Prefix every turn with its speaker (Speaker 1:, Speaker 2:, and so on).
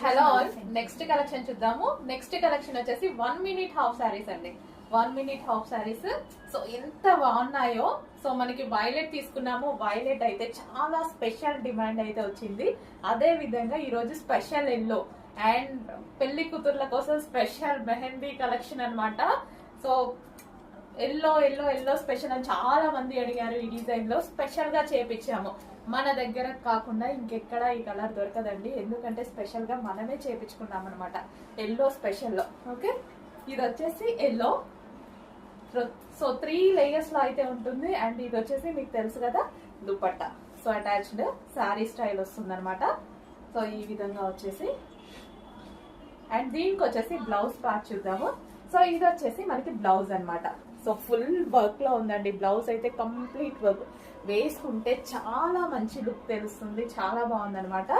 Speaker 1: Hello all, next collection చూద్దాము. Next collection వచ్చేసి 1 minute half saris అండి. 1 minute హాఫ్ సారీస్. సో ఎంత బాగున్నాయో. సో మనకి వైలెట్ తీసుకున్నాము. వైలెట్ అయితే చాలా స్పెషల్ డిమాండ్ అయితే వచ్చింది. అదే విధంగా ఈ రోజు స్పెషల్ ఎల్లో అండ్ పెళ్లి కూతుర్ల కోసం స్పెషల్ మెహందీ కలెక్షన్ అన్నమాట. So yellow yellow yellow special అని చాలా మంది అడిగారు. ఈ డిజైన్ లో స్పెషల్ గా చేపించాము. మన దగ్గర కాకుండా ఇంకెక్కడ ఈ కలర్ దొరకదండి, ఎందుకంటే స్పెషల్ గా మనమే చేపించుకున్నాం అనమాట ఎల్లో స్పెషల్ లో. ఓకే, ఇది వచ్చేసి ఎల్లో. సో 3 లేయర్స్ లో అయితే ఉంటుంది. అండ్ ఇది వచ్చేసి మీకు తెలుసు కదా dupatta. So attached sari style వస్తుంది అనమాట. సో ఈ విధంగా వచ్చేసి అండ్ దీనికి వచ్చేసి బ్లౌజ్ పార్ట్ చూద్దాము. సో ఇది వచ్చేసి మనకి బ్లౌజ్ అన్నమాట. సో ఫుల్ వర్క్ లో ఉందండి బ్లౌజ్ అయితే, కంప్లీట్ వర్క్. వేసుకుంటే చాలా మంచి లుక్ తెలుస్తుంది, చాలా బాగుంది అనమాట.